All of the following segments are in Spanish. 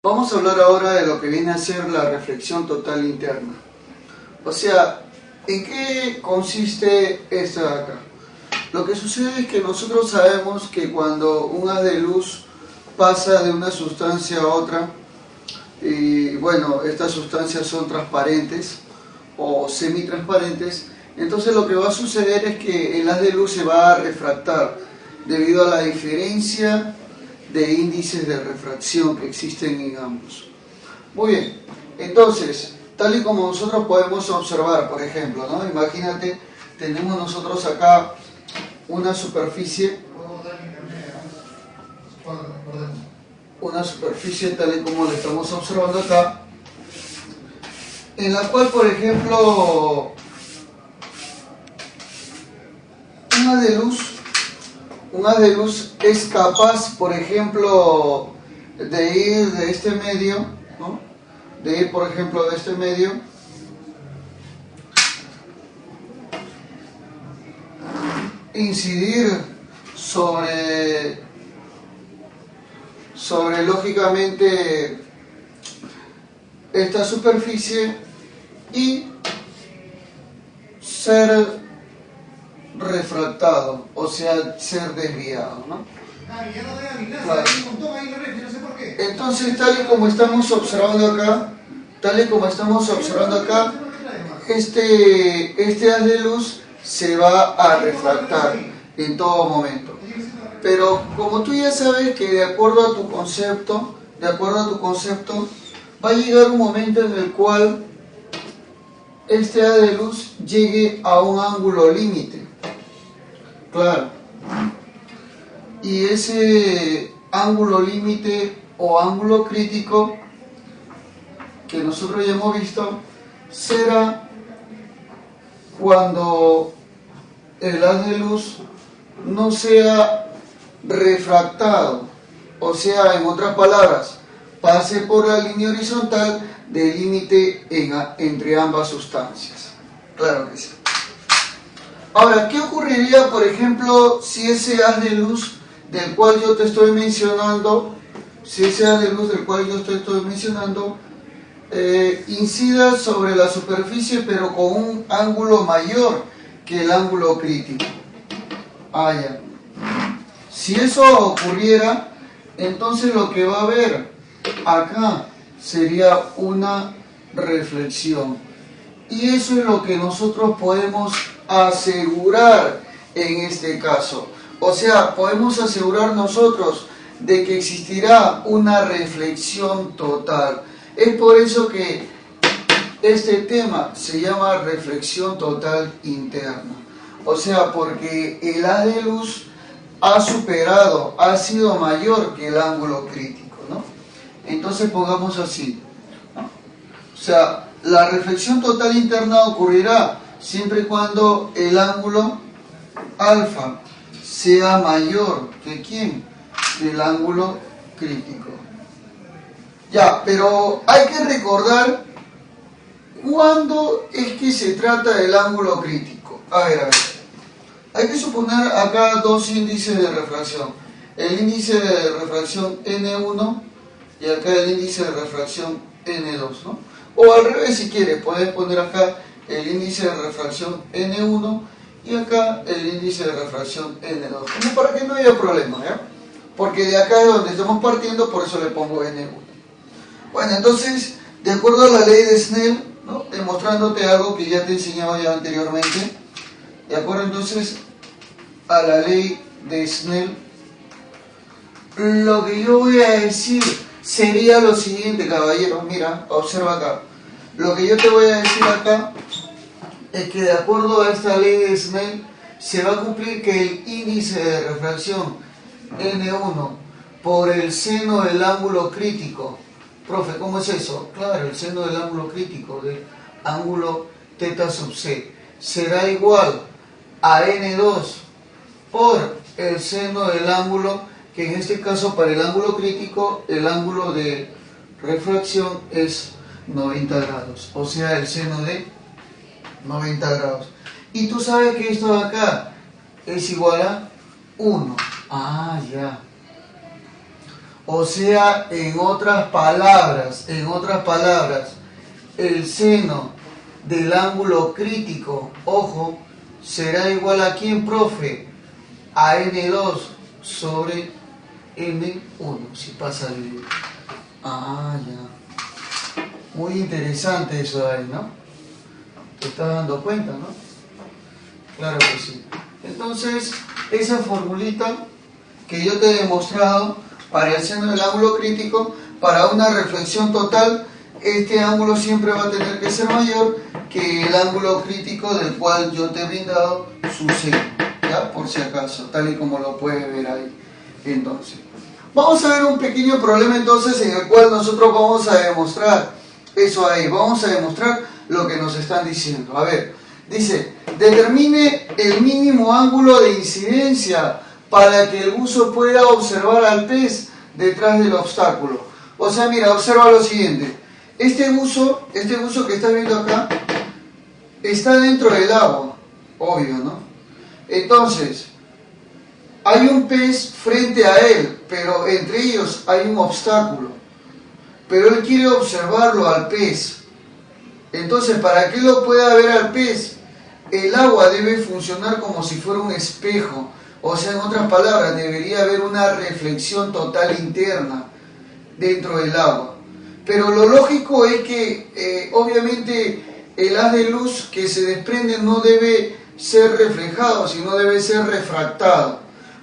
Vamos a hablar ahora de lo que viene a ser la reflexión total interna. O sea, ¿en qué consiste esto de acá? Lo que sucede es que nosotros sabemos que cuando un haz de luz pasa de una sustancia a otra, y bueno, estas sustancias son transparentes o semitransparentes, entonces lo que va a suceder es que el haz de luz se va a refractar debido a la diferencia de índices de refracción que existen en ambos. Muy bien, entonces, tal y como nosotros podemos observar, por ejemplo, ¿no? Imagínate, tenemos nosotros acá una superficie tal y como la estamos observando acá, en la cual, por ejemplo, un haz de luz es capaz, por ejemplo, de ir de este medio, ¿no? De ir, por ejemplo, de este medio incidir sobre lógicamente esta superficie y ser refractado, o sea, ser desviado, ¿no? Claro. Entonces, tal y como estamos observando acá, este haz de luz se va a refractar en todo momento. Pero como tú ya sabes que de acuerdo a tu concepto, va a llegar un momento en el cual este haz de luz llegue a un ángulo límite. Claro. Y ese ángulo límite o ángulo crítico que nosotros ya hemos visto será cuando el haz de luz no sea refractado, o sea, en otras palabras, pase por la línea horizontal del límite entre ambas sustancias. Claro que sí. Ahora, ¿qué ocurriría, por ejemplo, si ese haz de luz del cual yo te estoy mencionando, incida sobre la superficie pero con un ángulo mayor que el ángulo crítico? Ya. Si eso ocurriera, entonces lo que va a haber acá sería una reflexión. Y eso es lo que nosotros podemos asegurar en este caso. O sea, podemos asegurar nosotros de que existirá una reflexión total. Es por eso que este tema se llama reflexión total interna. O sea, porque el haz de luz ha sido mayor que el ángulo crítico, ¿no? Entonces pongamos así, ¿no? O sea, la reflexión total interna ocurrirá siempre y cuando el ángulo alfa sea mayor que ¿quién? Que el ángulo crítico. Ya, pero hay que recordar cuándo es que se trata del ángulo crítico. A ver. Hay que suponer acá dos índices de refracción. El índice de refracción N1 y acá el índice de refracción N2, ¿no? O al revés si quieres, puedes poner acá el índice de refracción N1 y acá el índice de refracción N2, como para que no haya problema, ¿ya? Porque de acá es donde estamos partiendo, por eso le pongo N1. Bueno, entonces, de acuerdo a la ley de Snell, ¿no? Demostrándote algo que ya te he enseñado ya anteriormente, de acuerdo entonces a la ley de Snell, lo que yo voy a decir sería lo siguiente, caballeros. Mira, observa acá. Lo que yo te voy a decir acá es que de acuerdo a esta ley de Snell se va a cumplir que el índice de refracción N1 por el seno del ángulo crítico. Profe, ¿cómo es eso? Claro, el seno del ángulo crítico del ángulo θ sub c será igual a N2 por el seno del ángulo, que en este caso para el ángulo crítico el ángulo de refracción es 90 grados, o sea, el seno de 90 grados. Y tú sabes que esto de acá es igual a 1. Ya. O sea, en otras palabras, el seno del ángulo crítico, ojo, será igual a ¿quién, profe? A N2 sobre N1, si pasa el video. Ah, ya. Muy interesante eso de ahí, ¿no? ¿Te estás dando cuenta, no? Claro que sí. Entonces, esa formulita que yo te he demostrado para el seno del ángulo crítico, para una reflexión total, este ángulo siempre va a tener que ser mayor que el ángulo crítico del cual yo te he brindado su seno, ¿ya? Por si acaso, tal y como lo puedes ver ahí. Entonces, vamos a ver un pequeño problema entonces en el cual nosotros vamos a demostrar eso ahí, vamos a demostrar lo que nos están diciendo. A ver, dice, determine el mínimo ángulo de incidencia para que el buzo pueda observar al pez detrás del obstáculo. O sea, mira, observa lo siguiente. Este buzo que estás viendo acá, está dentro del agua, obvio, ¿no? Entonces, hay un pez frente a él, pero entre ellos hay un obstáculo. Pero él quiere observarlo al pez. Entonces, para que él lo pueda ver al pez, el agua debe funcionar como si fuera un espejo. O sea, en otras palabras, debería haber una reflexión total interna dentro del agua. Pero lo lógico es que, obviamente, el haz de luz que se desprende no debe ser reflejado, sino debe ser refractado.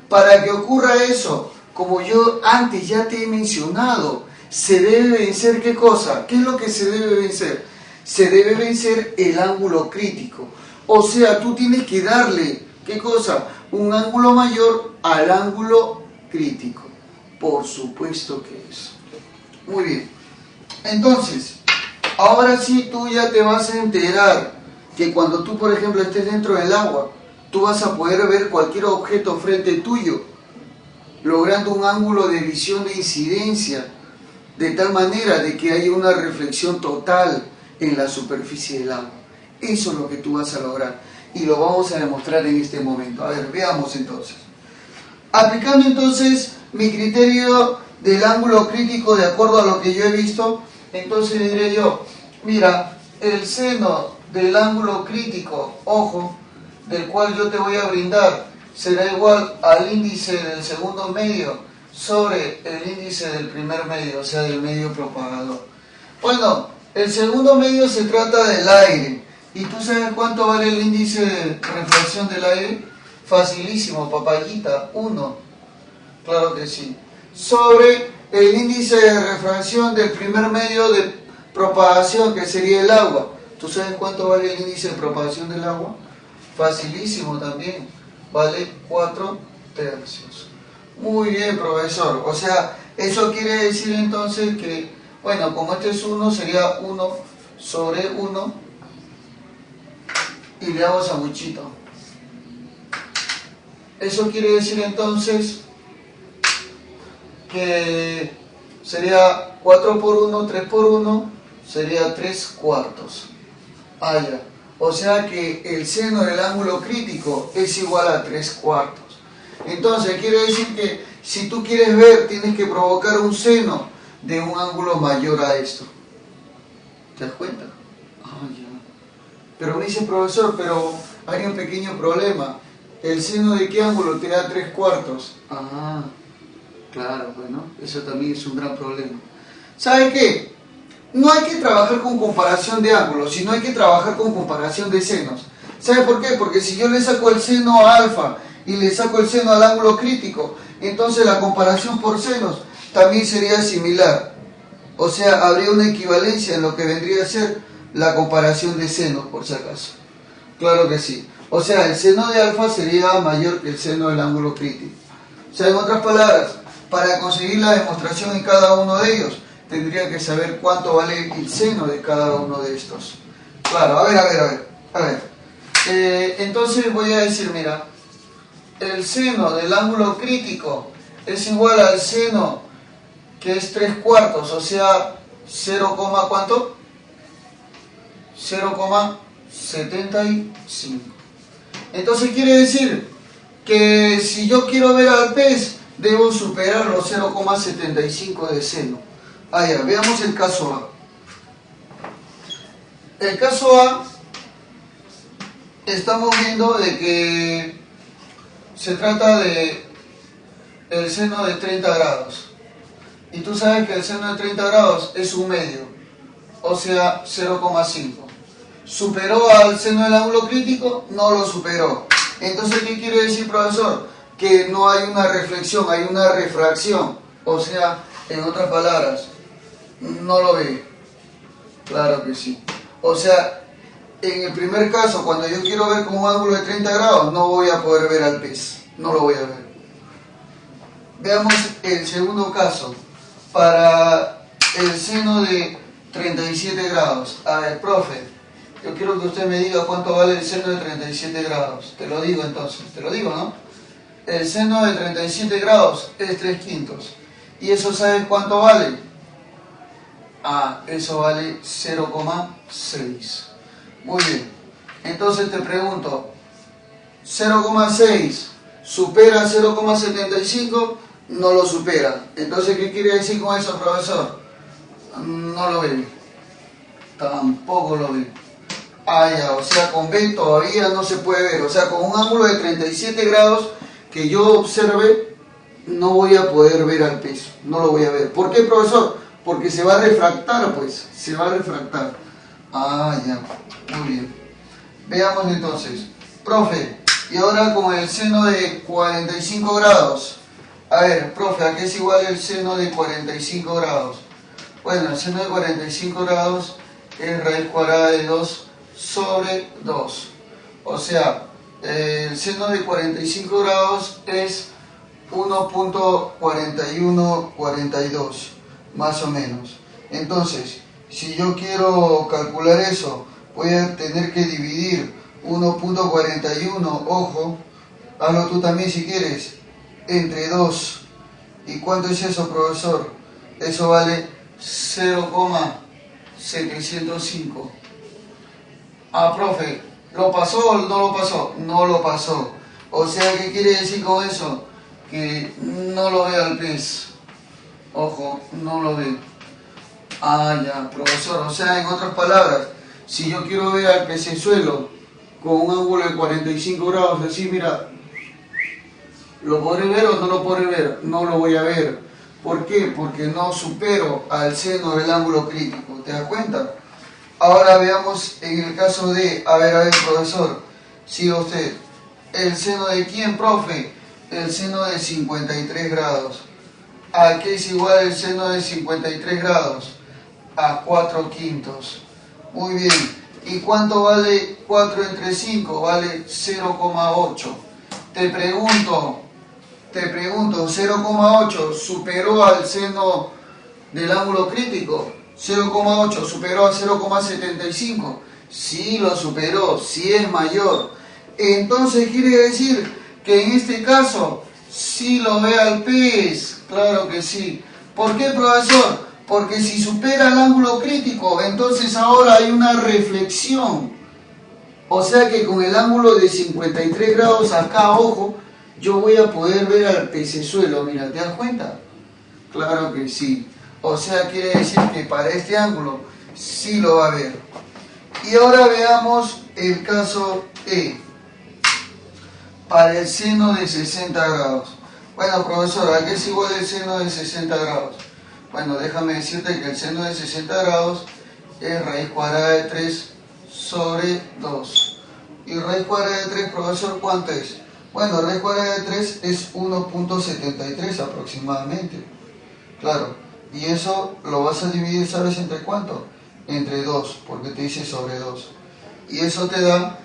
Para que ocurra eso, como yo antes ya te he mencionado, se debe vencer, ¿qué cosa? ¿Qué es lo que se debe vencer? Se debe vencer el ángulo crítico. O sea, tú tienes que darle, ¿qué cosa? Un ángulo mayor al ángulo crítico. Por supuesto que es. Muy bien. Entonces, ahora sí tú ya te vas a enterar que cuando tú, por ejemplo, estés dentro del agua, tú vas a poder ver cualquier objeto frente tuyo, logrando un ángulo de visión de incidencia, de tal manera de que haya una reflexión total en la superficie del agua. Eso es lo que tú vas a lograr y lo vamos a demostrar en este momento. A ver, veamos entonces. Aplicando entonces mi criterio del ángulo crítico de acuerdo a lo que yo he visto, entonces diré yo, mira, el seno del ángulo crítico, ojo, del cual yo te voy a brindar, será igual al índice del segundo medio sobre el índice del primer medio, o sea, del medio propagador. Bueno, el segundo medio se trata del aire. ¿Y tú sabes cuánto vale el índice de refracción del aire? Facilísimo, papayita, 1. Claro que sí. Sobre el índice de refracción del primer medio de propagación, que sería el agua. ¿Tú sabes cuánto vale el índice de propagación del agua? Facilísimo también. Vale 4 tercios. Muy bien, profesor. O sea, eso quiere decir entonces que, bueno, como este es 1, sería 1 sobre 1. Y le hago sanguchito. Eso quiere decir entonces que sería 4 por 1, 3 por 1, sería 3 cuartos. Ah, ya. O sea que el seno del ángulo crítico es igual a 3 cuartos. Entonces quiere decir que si tú quieres ver, tienes que provocar un seno de un ángulo mayor a esto. ¿Te das cuenta? Ah, ya. Pero me dice, profesor, pero hay un pequeño problema. ¿El seno de qué ángulo te da 3 cuartos? Ah, claro, bueno, eso también es un gran problema. ¿Sabe qué? No hay que trabajar con comparación de ángulos, sino hay que trabajar con comparación de senos. ¿Sabe por qué? Porque si yo le saco el seno a alfa y le saco el seno al ángulo crítico, entonces la comparación por senos también sería similar. O sea, habría una equivalencia en lo que vendría a ser la comparación de senos, por si acaso. Claro que sí. O sea, el seno de alfa sería mayor que el seno del ángulo crítico. O sea, en otras palabras, para conseguir la demostración en cada uno de ellos, tendría que saber cuánto vale el seno de cada uno de estos. Claro, a ver. Entonces voy a decir, mira, el seno del ángulo crítico es igual al seno que es 3 cuartos, o sea, 0, ¿cuánto? 0,75. Entonces quiere decir que si yo quiero ver al pez, debo superar los 0,75 de seno. Ah, ya, veamos el caso A. El caso A, estamos viendo de que se trata de el seno de 30 grados. Y tú sabes que el seno de 30 grados es un medio, o sea, 0,5. ¿Superó al seno del ángulo crítico? No lo superó. Entonces, ¿qué quiere decir, profesor? Que no hay una reflexión, hay una refracción. O sea, en otras palabras, no lo ve. Claro que sí. O sea, en el primer caso, cuando yo quiero ver con un ángulo de 30 grados, no voy a poder ver al pez. No lo voy a ver. Veamos el segundo caso. Para el seno de 37 grados. A ver, profe, yo quiero que usted me diga cuánto vale el seno de 37 grados. Te lo digo entonces. Te lo digo, ¿no? El seno de 37 grados es 3/5. ¿Y eso sabes cuánto vale? Ah, eso vale 0,6. Muy bien. Entonces te pregunto, 0,6 supera 0,75, no lo supera. Entonces, ¿qué quiere decir con eso, profesor? No lo ve. Tampoco lo ve. Ah, ya, o sea, con B todavía no se puede ver. O sea, con un ángulo de 37 grados que yo observe, no voy a poder ver al pez. No lo voy a ver. ¿Por qué, profesor? Porque se va a refractar, pues. Se va a refractar. Ah, ya. Muy bien. Veamos entonces. Profe, y ahora con el seno de 45 grados. A ver, profe, ¿a qué es igual el seno de 45 grados? Bueno, el seno de 45 grados es raíz cuadrada de 2 sobre 2. O sea, el seno de 45 grados es 1.4142, más o menos. Entonces, si yo quiero calcular eso, voy a tener que dividir 1.41, ojo, hazlo tú también si quieres, entre 2. ¿Y cuánto es eso, profesor? Eso vale 0,705. Ah, profe, ¿lo pasó o no lo pasó? No lo pasó. O sea, ¿qué quiere decir con eso? Que no lo ve al pez. Ojo, no lo ve. Ah, ya, profesor. O sea, en otras palabras, si yo quiero ver al pecesuelo con un ángulo de 45 grados, así, mira, ¿lo podré ver o no lo podré ver? No lo voy a ver. ¿Por qué? Porque no supero al seno del ángulo crítico. ¿Te das cuenta? Ahora veamos en el caso de, a ver, profesor, siga usted. ¿El seno de quién, profe? El seno de 53 grados. ¿A qué es igual el seno de 53 grados? A 4/5. Muy bien. ¿Y cuánto vale 4 entre 5? Vale 0,8. Te pregunto, 0,8 superó al seno del ángulo crítico. 0,8 superó a 0,75. Sí lo superó, sí es mayor. Entonces quiere decir que en este caso sí lo ve al pez. Claro que sí. ¿Por qué, profesor? Porque si supera el ángulo crítico, entonces ahora hay una reflexión. O sea que con el ángulo de 53 grados acá, ojo, yo voy a poder ver al pecesuelo. Mira, ¿te das cuenta? Claro que sí. O sea, quiere decir que para este ángulo sí lo va a ver. Y ahora veamos el caso E. Para el seno de 60 grados. Bueno, profesor, ¿a qué es igual el seno de 60 grados? Bueno, déjame decirte que el seno de 60 grados es raíz cuadrada de 3 sobre 2. ¿Y raíz cuadrada de 3, profesor, cuánto es? Bueno, raíz cuadrada de 3 es 1.73 aproximadamente. Claro, y eso lo vas a dividir, ¿sabes entre cuánto? Entre 2, porque te dice sobre 2. Y eso te da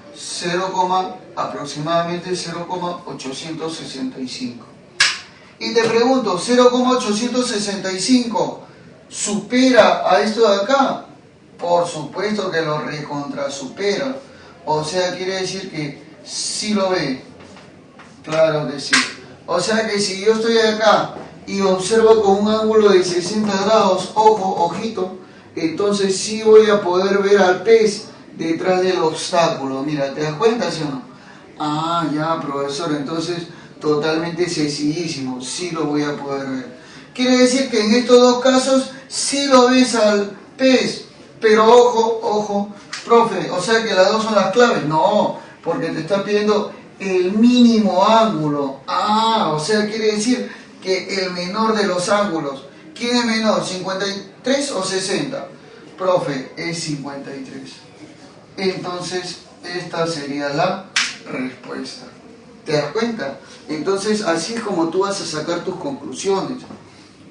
aproximadamente 0,865. Y te pregunto, 0,865 supera a esto de acá. Por supuesto que lo recontrasupera. O sea, quiere decir que sí lo ve. Claro que sí. O sea que si yo estoy acá y observo con un ángulo de 60 grados, ojo, ojito, entonces sí voy a poder ver al pez detrás del obstáculo. Mira, ¿te das cuenta, sí o no? Ah, ya, profesor, entonces Totalmente sencillísimo, sí lo voy a poder ver. Quiere decir que en estos dos casos sí lo ves al pez, pero ojo, ojo, profe, o sea que las dos son las claves. No, porque te está pidiendo el mínimo ángulo. Ah, o sea, quiere decir que el menor de los ángulos. ¿Quién es menor, 53 o 60? Profe, es 53. Entonces, esta sería la respuesta. ¿Te das cuenta? Entonces, así es como tú vas a sacar tus conclusiones.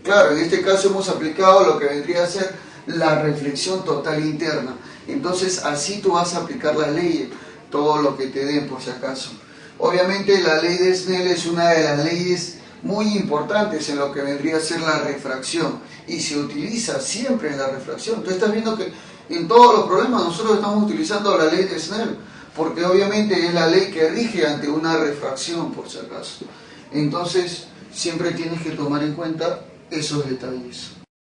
Claro, en este caso hemos aplicado lo que vendría a ser la reflexión total interna. Entonces, así tú vas a aplicar las leyes, todo lo que te den por si acaso. Obviamente, la ley de Snell es una de las leyes muy importantes en lo que vendría a ser la refracción. Y se utiliza siempre en la refracción. Tú estás viendo que en todos los problemas nosotros estamos utilizando la ley de Snell, porque obviamente es la ley que rige ante una refracción, por si acaso. Entonces, siempre tienes que tomar en cuenta esos detalles.